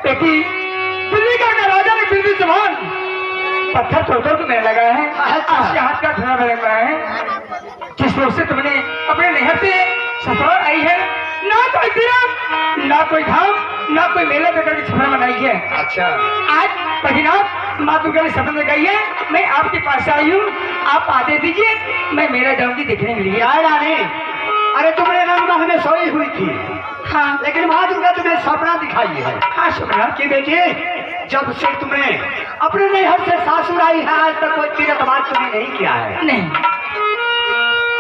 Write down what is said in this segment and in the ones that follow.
देखी दिल्ली का राजा ने दिल्ली जवान पत्थर तोड़ को मेरे लगाया है, आपके हाथ का ठंडा मेरे लगाया है। जिस रोज से तुमने अपने नहर से सफर आई है, ना कोई तीरथ, ना कोई धाम, ना कोई मेला देकर के सफर मनाई है। अच्छा, आज पहनाथ माँ दुर्गा ने सफर लगाई है, मैं आपके पास आई हूँ, आप आते दीजिए, मैं मेला जाऊंगी देखने के लिए। रानी, अरे तुमने रंगमहल में सोई हुई थी, हाँ, लेकिन माँ दुर्गा तुम्हें सपना दिखाई है। हाँ सपना कि बेटे, जब से तुमने अपने नैहर से सासुर आई है, आज तक कोई तीरथ बात तुम्हें नहीं किया है। नहीं,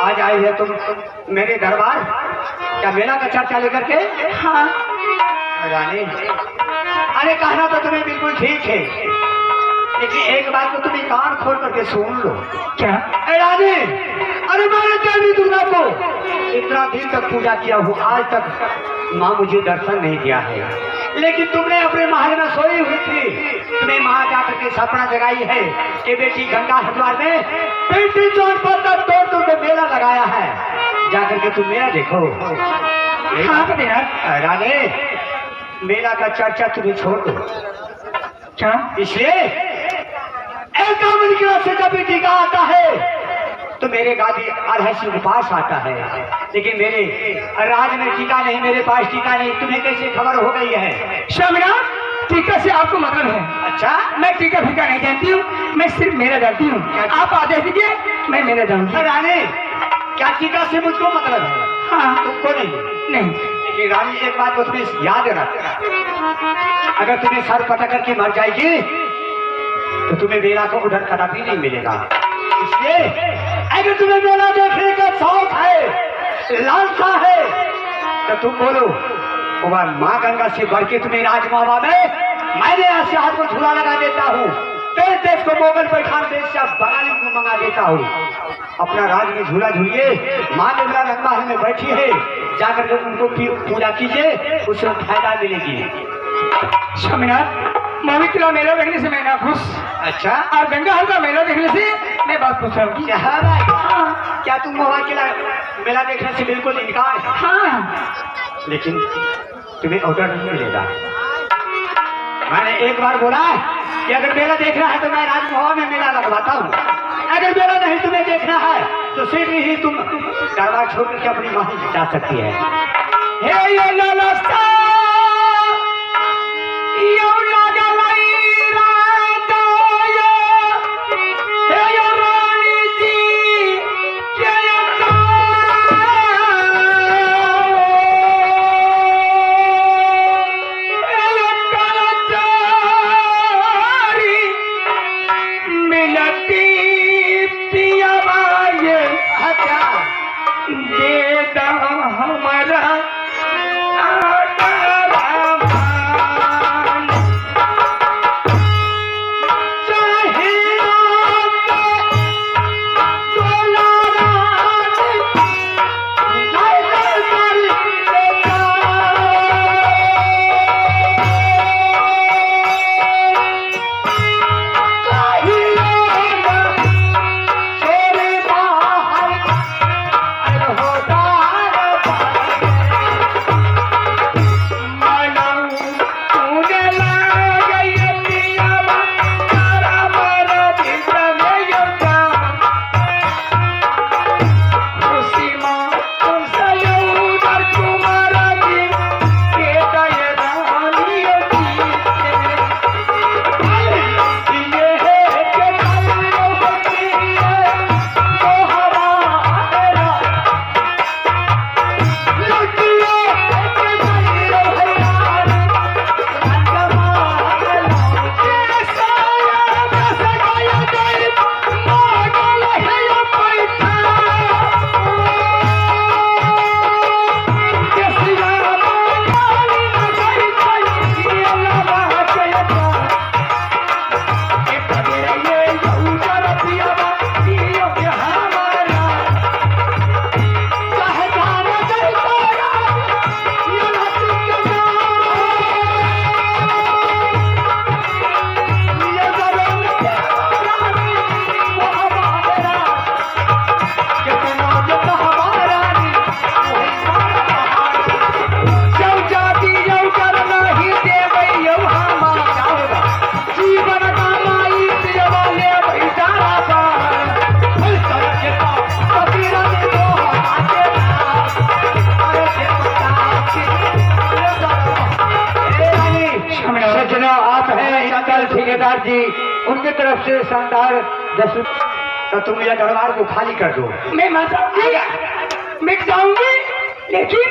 आज आई है तुम मेरे दरबार, क्या मेला का चर्चा लेकर के? हाँ रानी, अरे कहना तो तुम्हें बिल्कुल ठीक है, लेकिन एक बात तो तुम्हें कान खोल करके सुन लो। क्या? रानी, अरे मैंने देवी दुर्गा को इतना दिन तक पूजा किया हूँ, आज तक माँ मुझे दर्शन नहीं दिया है, लेकिन तुमने अपने महल में सोई हुई थी, तुम्हें वहां जाकर के सपना जगाई है कि बेटी गंगा हरिद्वार में पेटी चौर पर तोड़ तोड़ के मेला लगाया है, जाकर के तुम मेला देखो। हाँ रानी, मेला का चर्चा तुम्हें छोड़ दो। क्या? इसलिए से जब भी टीका आता है तो मेरे गादी अरहसी के पास आता है, लेकिन मेरे राज में टीका नहीं, मेरे पास टीका नहीं। तुम्हें कैसे खबर हो गई है? शामिना, टीका से आपको मतलब है? अच्छा, मैं टीका फीका नहीं जानती हूँ, मैं सिर्फ मेरा जानती हूँ। आप आदेश दीजिए, मैं मेरा जाऊंगी। रानी, क्या टीका से मुझको मतलब है? हाँ, तुमको नहीं। लेकिन रानी, एक बात तो तुम्हें याद रखना, अगर तुम्हें सर पटक करके मर जाएगी तो तुम्हें मेला को उधर कदापि नहीं मिलेगा। इसलिए अगर तुम्हें मेला देखने का शौक है, लालसा है, तो तुम बोलो, माँ गंगा से बढ़ के तुम्हें राजमहल में मैंने यहाँ से हाथ को झूला लगा देता हूँ, तेरे देश को मोगल पैठान देश से बंगाली को मंगा देता हूँ, अपना राज में झूला झूलिए। माँ दुर्गा रंगमहल में बैठी है, जाकर के उनको पूजा कीजिए, उससे फायदा मिलेगी। स्वामीनाथ, मोहिनी किला मेला देखने से मैं ना खुश। अच्छा, और गंगा हल का मेला देखने से मैं बात खुश हूँ। क्या तुम मोहिनी किला मेला देखने से बिल्कुल इनकार है? हाँ, लेकिन तुम्हें ऑर्डर नहीं मिलेगा। मैंने एक बार बोला कि अगर मेला देखना है तो मैं राजमहल में मेला लगवाता हूँ, अगर मेला नहीं तुम्हें देखना है तो शीघ्र ही तुम दरबार छोड़ के अपनी महल जा सकती है। हे ये लालसा दे दा हमारा ठेकेदार जी उनकी तरफ से शानदार 10 तो तुम यह दरबार को खाली कर दो। मैं मिट जाऊंगी लेकिन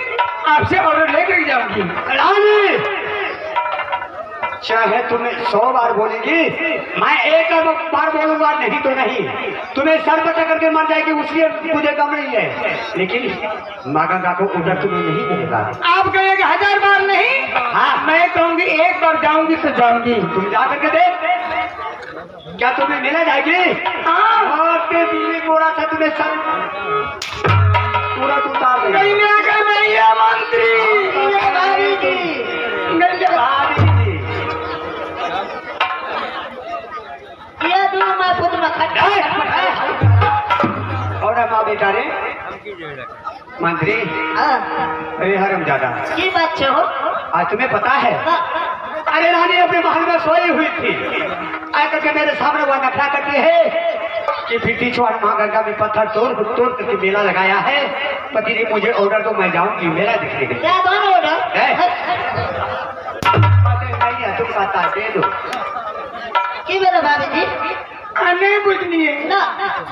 आपसे ऑर्डर लेकर जाऊंगी। रानी चाहे तुम्हें 100 बार बोलेगी, मैं एक बार बोलूंगा नहीं तो नहीं। तुम्हें सर पचा करके मर जाएगी उसलिए मुझे कम नहीं है, लेकिन माँ गंगा को ऑर्डर तुम्हें नहीं मिलेगा। आप कहेंगे 1000 बार नहीं। हाँ मैं कहूंगी एक बार जाऊंगी तो जाऊंगी। तुम जा करके देख क्या तुम्हें मिला जाएगी। हाँ दिल्ली बोरा था तुम्हें सर पूरा उतार देगा। मंत्री और माँ बेटा रे मंत्री अरे हरमजादा की बात हो? आज तुम्हें पता है अरे रानी अपने महल में सोई हुई थी, आकर के मेरे सामने वह नखरा करती है कि फिटी चौहान माँ गंगा में पत्थर तोड़ करके मेला लगाया है। पति ने मुझे ऑर्डर दो, मैं जाऊंगी मेला देखने के लिए। क्या दोनों ऑर्डर? नहीं है तुम पता दे दो की मेरे भाभी जी नहीं बुझनी है ना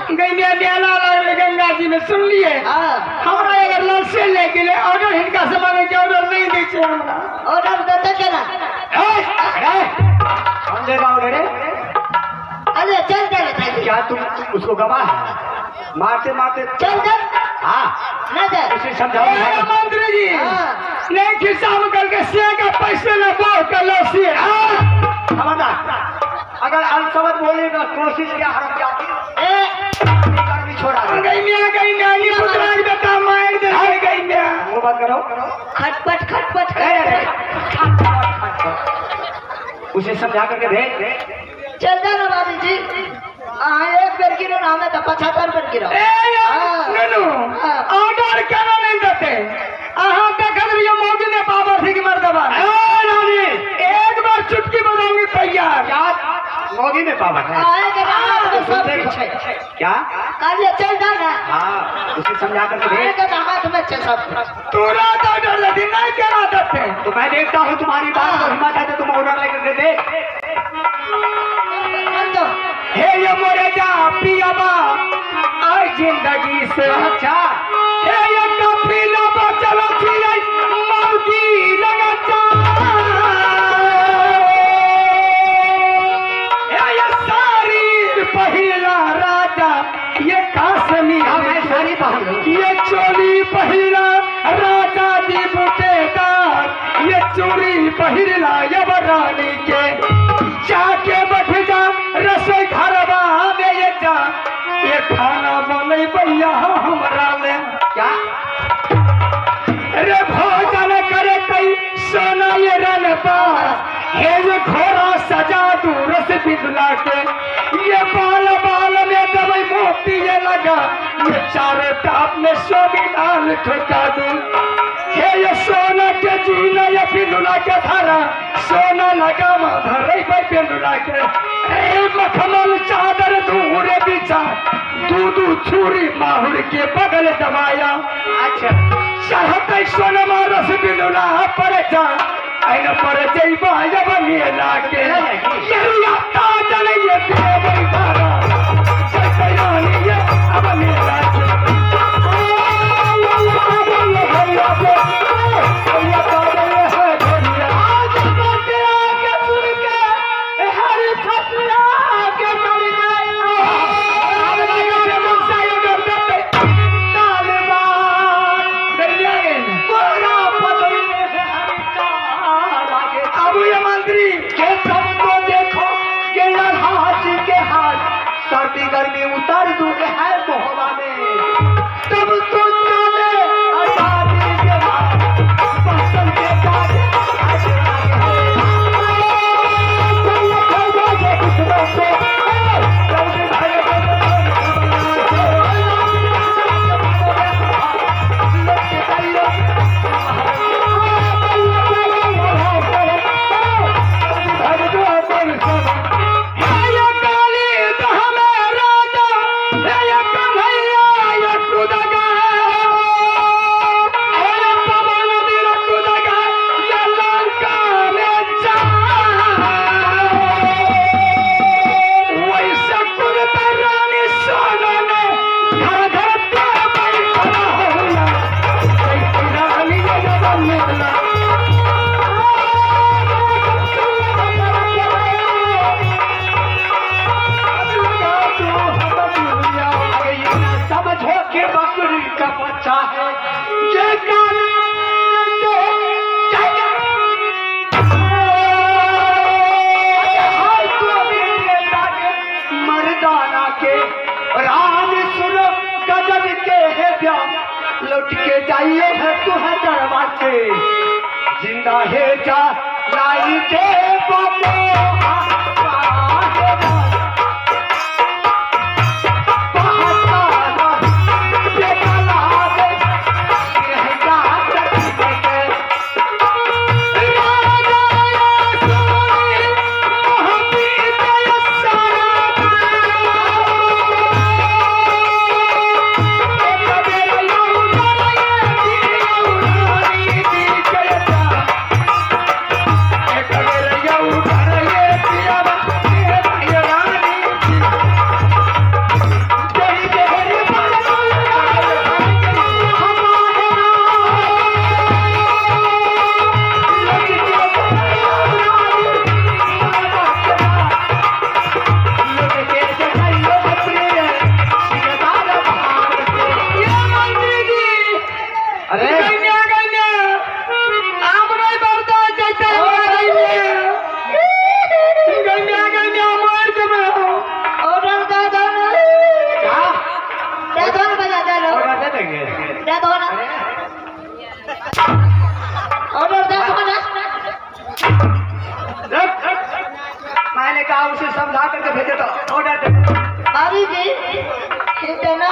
गंगा जी ने सुन लिए। हमारा अगर लड़से लेके ले ऑर्डर इनका समय के ऑर्डर नहीं दीजिए हमरा ऑर्डर देते क्या ना? कौन देगा ऑर्डर? अरे चल चल क्या तुम उसको गवाह है? मारते मारते चल चल हाँ न दे उसे समझाओ। मंत्री जी नहीं खिस्सा में करके से का पैसे न बोल कर लड़सी खबरदार अगर अनसमझ बोलेगा कोशिश क्या हरम जाती भी छोड़ा गई पुत्राज बेटा मार दे गई वो बात करो खटपट खटपट उसे समझा करके भेज। चल जा ना भाभी जी। एक बेर गिरो ना हमें तो 75 बेर गिरो। ऑर्डर क्यों नहीं देते? अहाँ देख रही मोदी ने पावर सिंह मर्दबा एक बार चुटकी बजाऊंगी तैयार। मोदी में पावर है क्या? चल जा ना। हाँ उसे समझा करके भेज। हाथ में सब तू रात ऑर्डर देती नहीं क्या देते? तो मैं देखता हूँ तुम्हारी बात को हिम्मत है तो तुम ऑर्डर लेकर दे। हे ये मोरे जा पियाबा आज जिंदगी से अच्छा हे ये कपिला बचलो थी मौगी लगा जा हे ये सारी पहिला राजा ये कासमी मैं सारी पहन लूं। ये चोली पहिरा राजा जी बुटेदार ये चूड़ी पहिरला यवरानी के जाके बैठ जा रसोई घरवा में ये जा ये खाना बने भैया हमरा ले क्या रे भोजन करे कई सोना ये रन पास हे ये घोड़ा सजा दू रस बिदला के ये बाल बाल में दवाई मोती ये लगा ये चारों टाप में सोनी लाल ठोका दू हे ये सोना के जीना ये बिदुला के धारा सोना लगा धरे पे बिदुला के ए मखमल चादर दूर बिछा दूधू छुरी माहुर के बगल दबाया अच्छा चाहते सोनमा रस बिदुला पर जा ऐन पर जैबा जब मेला के यरुआ ताजन ये देवई धारा सयानी ये अब मेला के सर्दी गर्मी उतार दूंगे है मोहबा में तब तो चले आजादी के बाद बचन के बाद लौट के जाइए है तू है दरवाजे जिंदा है जा लाई के बाबो मैंने कहा उसे समझा करके भेजे तो ऑर्डर दे भाभी जी इतना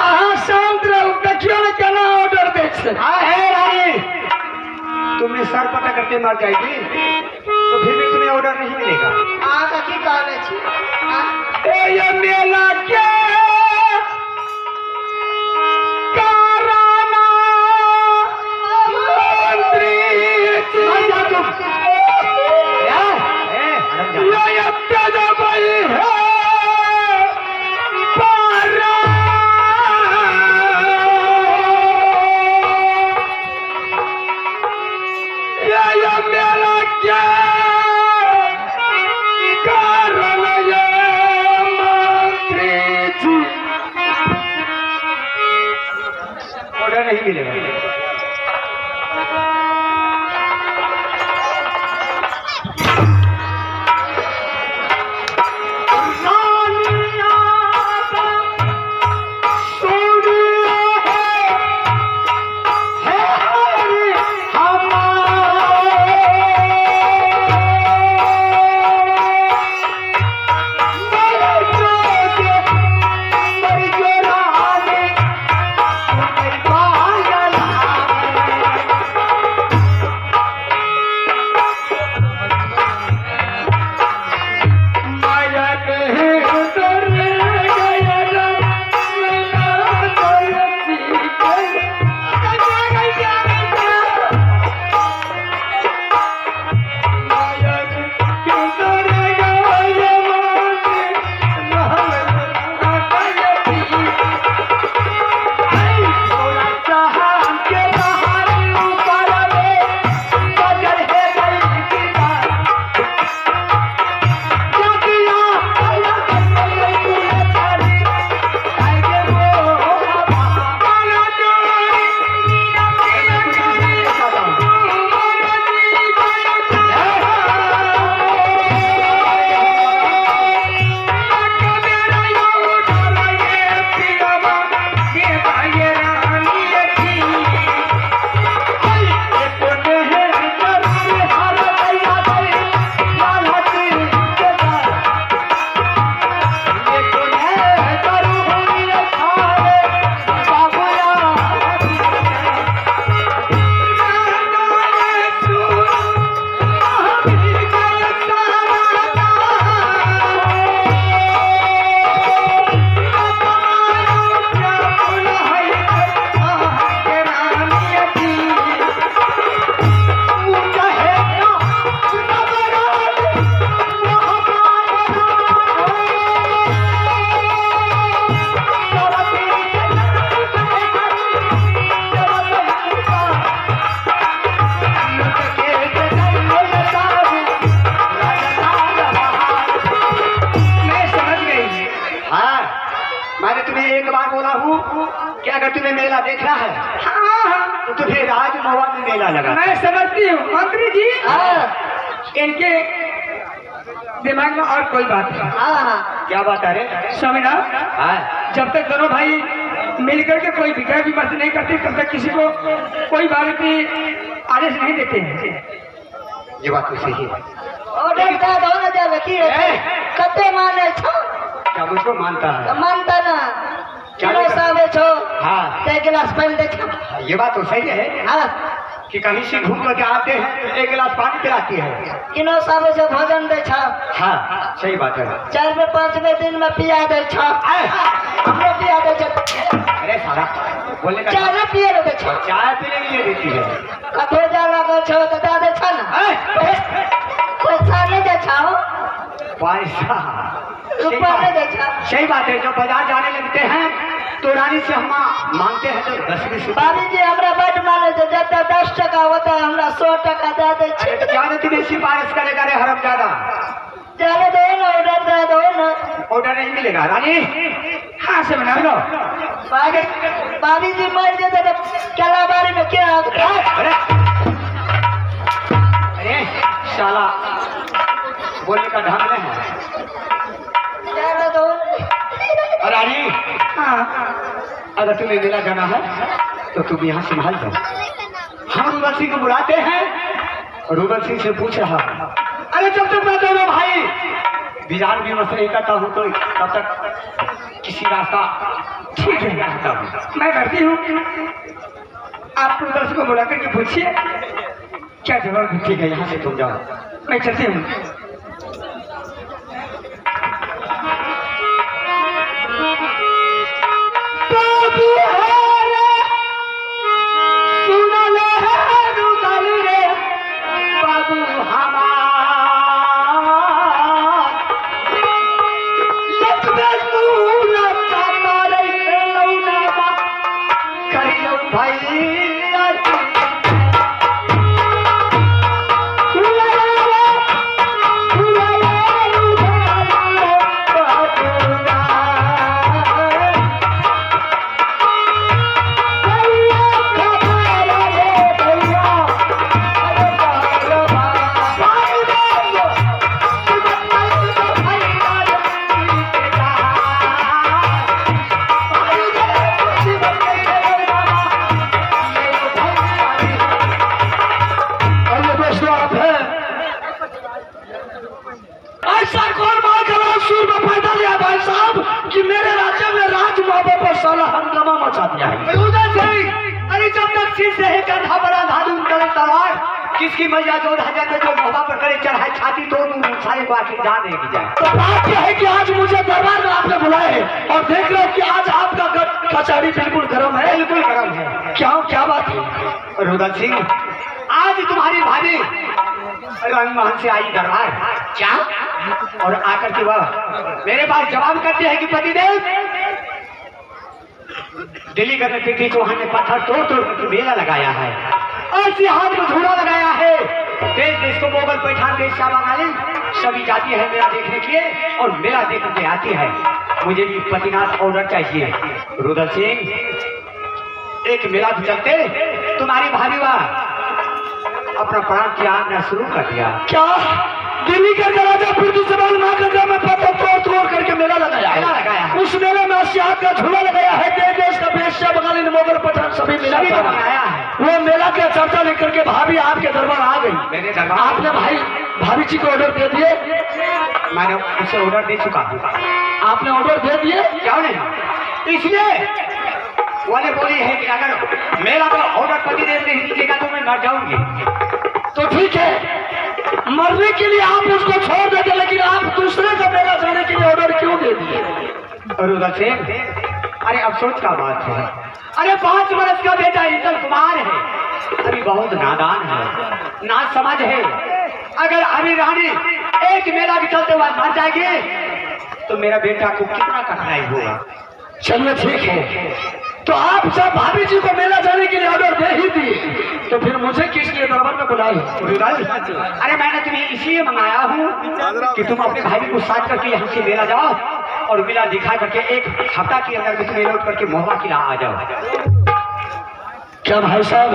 शांत रहो देखियो ना क्या ऑर्डर दे हाँ है रानी तुमने सर पता करके मर जाएगी तो फिर भी तुम्हें ऑर्डर नहीं मिलेगा आगे की कहने छी ये मेला क्या कराना मंत्री ये तेजा भाई है पारा ये मेला क्या कारण ये मंत्री जी मिलेगा। मैंने तुम्हें एक बार बोला हूँ कि अगर तुम्हें मेला देखना है तो तुम्हें राजमहल में मेला लगा। मैं समझती हूँ मंत्री जी, इनके दिमाग में और कोई बात नहीं। क्या बात है रे स्वामीनाथ, जब तक दोनों भाई मिलकर के कोई विचार विमर्श नहीं करते तब तक किसी को कोई बात की आदेश नहीं देते हैं। ये बात तो सही है। कते माने छो क्या मुझको मानता है? मानता ना चलो सावे छो। हाँ, ते गिलास पानी दे छो। ये बात तो सही है कि कहीं से घूम कर आते हैं एक गिलास पानी पिलाती है। किनो सावे छो भोजन दे छो। हाँ सही बात है। 4 में 5 में दिन में पिया दे छो। हमने पिया दे छो। अरे सारा बोलने का चाय पिए दे छो। चाय पीने के लिए देती है। कथो जा लगा छो तो दा दे छो ना। पैसा नहीं दे छो। पैसा रुपया नहीं दे छो। सही बात है। जो बाजार जाने लगते हैं तो रानी से हम मांगते हैं तो 10-20 रुपया। बाबी जी हमरा बट माने जो जब 10 टका होता है हमरा 100 टका दे दे छी। अरे तो क्या नहीं तुम्हें सिफारिश करेगा रे हरम ज्यादा। जाने दो ना, ऑर्डर दे दो ना। ऑर्डर नहीं मिलेगा रानी। हाँ से बना लो। बाबी जी मर जाते तो क्या बारे में क्या अरे अरे साला बोलने का ढंग नहीं है। जाने दो। रानी हाँ, अगर तुम्हें मेला जाना है तो तुम यहाँ संभाल दो। हम रूबल सिंह को बुलाते हैं और रूबल सिंह से पूछ रहा अरे जब तक मैं दोनों भाई विचार विमर्श नहीं करता हूँ तो तब तक किसी रास्ता ठीक है, करता हूँ। मैं करती हूँ। आप प्रदर्शन को बुला करके पूछिए क्या जवाब है। ठीक है, यहाँ से तुम जाओ। मैं चलती हूँ। किसकी मैया 14,000 में जो मोहबा पर करे चढ़ाए छाती तोड़ सारे को आखिर जान देगी जाए। तो बात यह है कि आज मुझे दरबार में आपने बुलाया है और देख रहे हो कि आज आपका कचहरी बिल्कुल गर्म है। बिल्कुल गर्म है। क्या बात है रुदल सिंह, आज तुम्हारी भाभी रंगमहल से आई दरबार। क्या? और आकर के वह मेरे पास जवाब करते हैं कि पतिदेव, दिल्ली गए पृथ्वी चौहान ने पत्थर तोड़ तोड़ कर मेला लगाया है, ऐसे हाथ में झूला लगाया है। देश देश को मोगल पैठान देश बंगाली सभी जाती है मेला देखने के लिए और मेला देखने के आती है। मुझे भी पतिनाथ ऑर्डर चाहिए। रुदल सिंह, एक मेला तो चलते तुम्हारी भाभी वह अपना प्राण त्यागना शुरू कर दिया। क्या दिल्ली का राजा पृथ्वी चौहान माँ गंगा में पत्थर तोड़ तोड़ करके मेला लगाया है। उस मेले में 80 हाथ का झूला लगाया है। देश का बेश्या बंगाली ने मोगल पठान सभी मेला बनाया है। वो मेला का चर्चा लेकर के भाभी आपके दरबार आ गई। मेरे दरबार आपने भाभी जी को ऑर्डर दे दिए? मैंने उसे ऑर्डर दे चुका हूँ। आपने ऑर्डर दे दिए? क्या नहीं, इसलिए वाले बोली है कि अगर मेरा का ऑर्डर पतिदेव नहीं दीजिएगा तो मैं मर जाऊंगी। तो ठीक है, मरने के लिए आप उसको छोड़ देते, लेकिन आप दूसरे का मेला जाने के लिए ऑर्डर क्यों दे दिए? रुदल सिंह, अरे अफसोस का बात है। अरे 5 वर्ष का बेटा इंदल कुमार है, अभी बहुत नादान है, ना समझ है। अगर अभी रानी एक मेला के चलते हुए मर जाएगी तो मेरा बेटा को कितना कठिनाई होगा। चलिए ठीक है, तो आप जब भाभी जी को मेला जाने के लिए ऑर्डर दे ही दिए तो फिर मुझे किस लिए दरबार में बुलाई? अरे मैंने तुम्हें इसलिए मंगाया हूँ कि तुम अपने भाई को साथ करके यहाँ से मेला जाओ और मेला दिखा करके 1 हफ्ता के अंदर में तुम्हें लौट करके मोहबा किला आ जाओ। क्या भाई साहब,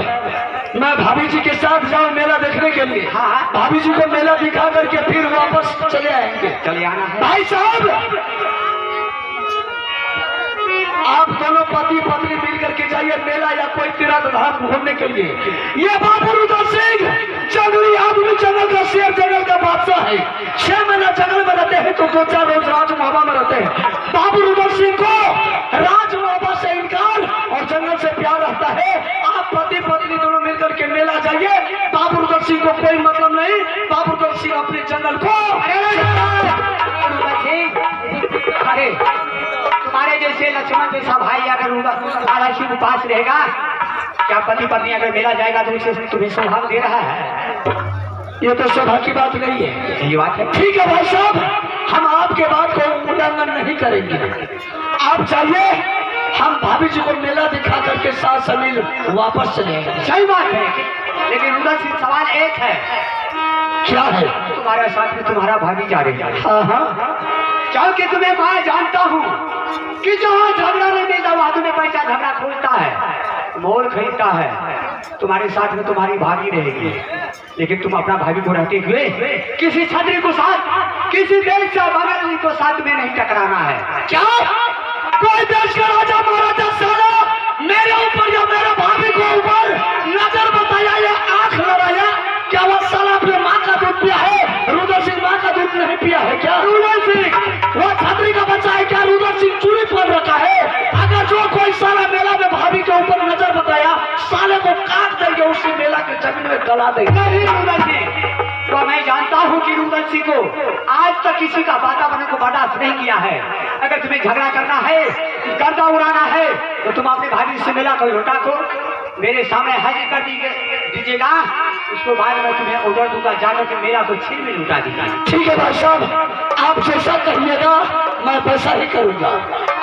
मैं भाभी जी के साथ जाऊँ मेला देखने के लिए? हाँ। भाभी जी को मेला दिखा करके फिर वापस चले आएंगे। चले आना है भाई साहब, आप दोनों पति पत्नी मिल करके जाइए मेला या कोई तीर्थ धाम घूमने के लिए। ये बाबू रुदल सिंह जंगली आदमी, जंगल का शेर, जंगल का बादशाह है। 6 महीना जंगल में रहते हैं तो 2-4 रोज राज मोहबा में रहते हैं। बाबू रुदल सिंह को राज मोहबा से इनकार और जंगल से प्यार रहता है। आप पति पत्नी दोनों मिलकर के मेला जाइए। बाबू रुदल सिंह को कोई मतलब नहीं। बाबू रुदल सिंह अपने जंगल को अरे तुम्हारे जैसे लक्ष्मण जैसा भाई अगर दादा शिव पास रहेगा, क्या पति पत्नी अगर मेला जाएगा तो उसे तुम्हें सौभाग्य दे रहा है? ये तो सौभाग्य की बात नहीं है। ये बात है। ठीक है भाई साहब, हम आपके बात को उल्लंघन नहीं करेंगे। आप चाहिए, हम भाभी जी को मेला दिखा करके साथ समील वापस चले। सही बात है, लेकिन रुदल सिंह सवाल एक है। क्या है? तुम्हारे साथ में तुम्हारा भाभी जा रही है। हाँ हाँ, क्योंकि तुम्हें मैं जानता हूँ कि जहाँ झगड़ा नहीं मिलता वहाँ तुम्हें पैसा झगड़ा खोलता है, मोल खरीदता है। तुम्हारे साथ में तुम्हारी भाभी रहेगी, लेकिन तुम अपना भाभी को रहते हुए किसी छतरी को साथ, किसी देश से बगल को साथ में नहीं टकराना है। क्या कोई देश का राजा महाराजा साला मेरे ऊपर या मेरे भाभी को ऊपर नजर बताया या आंख लड़ाया? क्या वह साला अपने माँ का दूध पिया है? रुदल सिंह माँ का दूध नहीं पिया है क्या? रुदल सिंह वह छतरी का बच्चा है क्या? रुदल सिंह चूड़ी पहन रखा है। अगर जो कोई साला मेला में भाभी के ऊपर नजर बताया, साले को काट देंगे, उसी मेला के जमीन में गला देंगे। नहीं रुदल सिंह, तो मैं जानता हूँ कि रुदल सिंह को आज तक किसी का वातावरण को बर्दाश्त नहीं किया है। अगर तुम्हें झगड़ा करना है, गर्दा उड़ाना है, तो तुम अपने भाभी से मेला को लौटा को मेरे सामने हाजिर कर दीजिएगा। उसको बाद में तुम्हें ऑर्डर दूंगा, जाकर के मेरा को छीन में लुटा दीजिए। ठीक है भाई साहब, आप जैसा कहिएगा मैं वैसा ही करूंगा।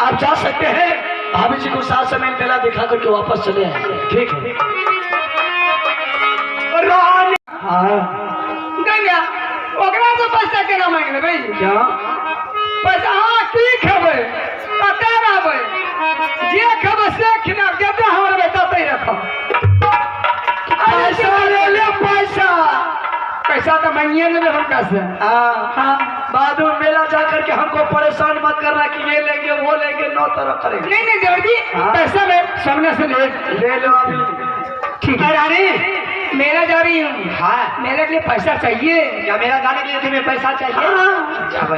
आप जा सकते हैं, भाभी जी को साथ समय मेला दिखा करके वापस चले आएंगे। ठीक है। हाँ गंगा ओकरा से पैसा केना मांगले भाई? क्या पैसा हाँ की खेबै कते रहबै, जे खेबै से खिना जते हमर बेटा तै रखब। पैसा ले ले, पैसा तो मांगिए लेबे हमका से। हाँ, बाद में मेला जा करके हमको परेशान मत करना कि ये लेंगे वो लेंगे, 9 तरह करेंगे। नहीं नहीं देवर जी, पैसा में सामने से ले लो अभी। ठीक है रानी, मेला जा रही हूँ। हाँ, मेरे लिए पैसा चाहिए। क्या मेरा जाने के लिए तुम्हें पैसा चाहिए? हाँ।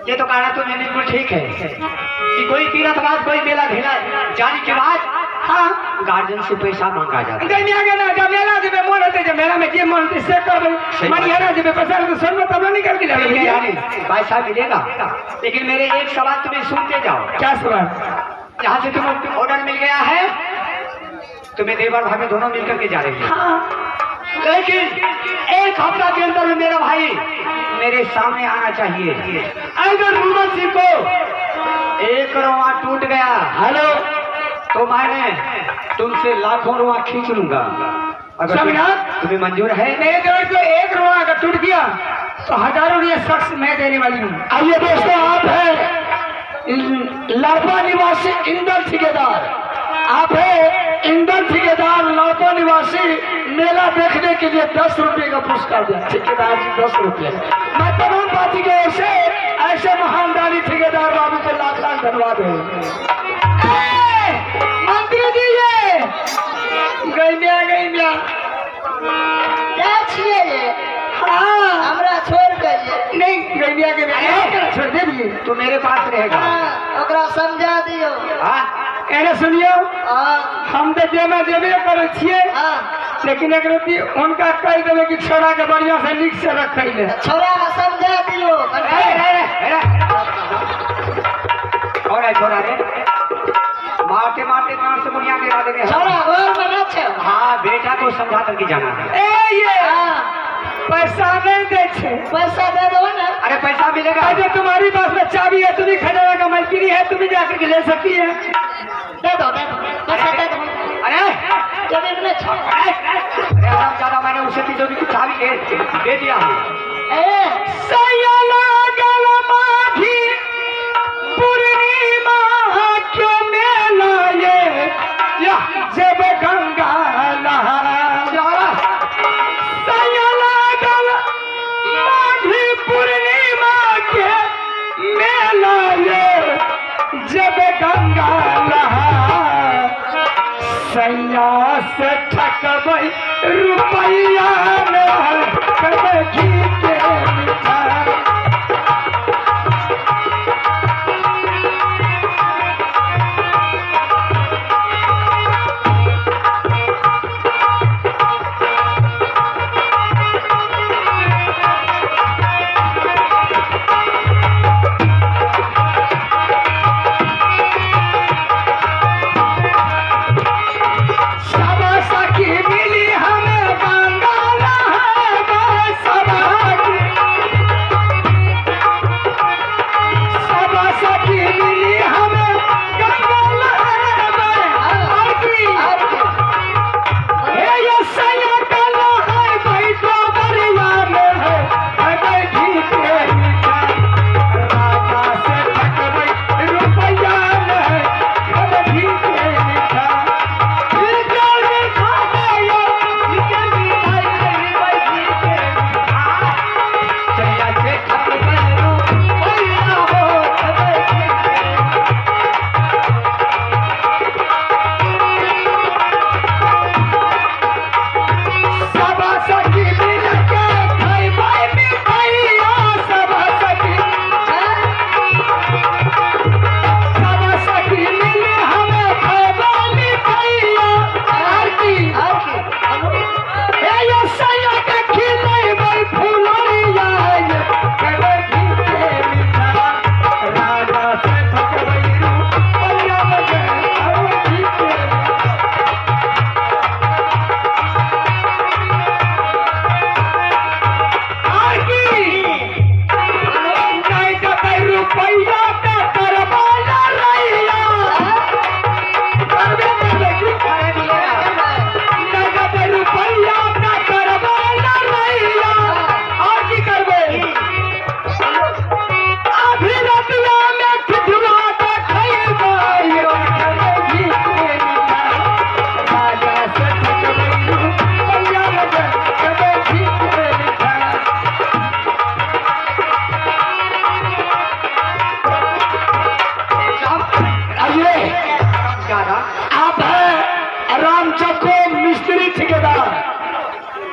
ये तो कहना तुम्हें बिल्कुल ठीक है कि कोई तीरथ बाद कोई मेला घेला जाने के बाद हाँ गार्जियन से पैसा मांगा जाता है। गई आगे ना जब मेला जब मन होते जब मेला में जे मन होते से कर सही मन यार जब पैसा तो सुन में तब नहीं कर के ठीक है ले यानी पैसा मिलेगा, लेकिन मेरे एक सवाल तुम्हें सुनते जाओ। क्या सवाल? यहाँ से तुम्हें ऑर्डर मिल गया है, तुम्हें देवर भाभी दोनों मिलकर के जा रही है, हाँ लेकिन एक हफ्ता के अंदर में मेरा भाई मेरे सामने आना चाहिए। अगर रूमन सिंह को एक रोआ टूट गया हेलो तो मैंने तुमसे लाखों रुआ खींच लूंगा। अगर स्वामीनाथ तुम्हें मंजूर है? मेरे देवर को एक रुपया अगर टूट गया तो हजारों रुपये शख्स मैं देने वाली हूँ। आइए दोस्तों, आप है लापा निवासी इंदल ठेकेदार, आप है इंदल ठेकेदार लापा निवासी, मेला देखने के लिए 10 रुपये का पुरस्कार दिया। ठेकेदार जी 10 रुपये। मैं तमाम पार्टी की ओर से ऐसे महान दानी ठेकेदार बाबू को लाख लाख धन्यवाद है। मंत्री जी ये गई क्या छिए ये? हाँ हमरा छोड़ के नहीं गैया के छोड़ दे दिए। तू मेरे पास रहेगा। ओकरा समझा दियो। हाँ? एने सुनियो, हाँ हम तो जेमा देवे करे छिए, हाँ लेकिन एक रति उनका कह देवे कि छोड़ा के बढ़िया से नीक से रखे ले। छोरा के समझा दियो। और है छोरा रे, मारते मारते मार से बुनिया गिरा देंगे। छोरा घर में न छे। हाँ बेटा को समझा करके जाना है। ए ये हाँ पैसा नहीं दे छे। पैसा दे दो ना। अरे पैसा मिलेगा। अरे तुम्हारी पास में चाबी है, तुम्ही खजाना का मलकिनी है, तुम्ही जाकर के ले सकती है। दे दो पैसा दे दो। अरे जमीन में छोड़। अरे आराम ज्यादा मैंने उसे तिजोरी की चाबी दे दिया है। सयला गल माघी पूर्णिमा क्यों मेला ये जब गंगा लहरा। सयला गल माघी पूर्णिमा के मेला ये जब गंगा लहरा। सैया से ठकबई रुपैया में कबई घी के मिठाई।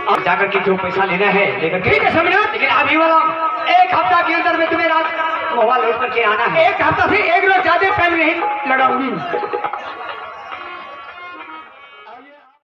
अब जाकर के जो पैसा लेना है लेकर के। ठीक है समझा। लेकिन अभी वाला एक हफ्ता के अंदर में तुम्हें रात मोबाइल लौट करके आना है। एक हफ्ता से एक रोज ज्यादा टाइम नहीं लगाऊंगी।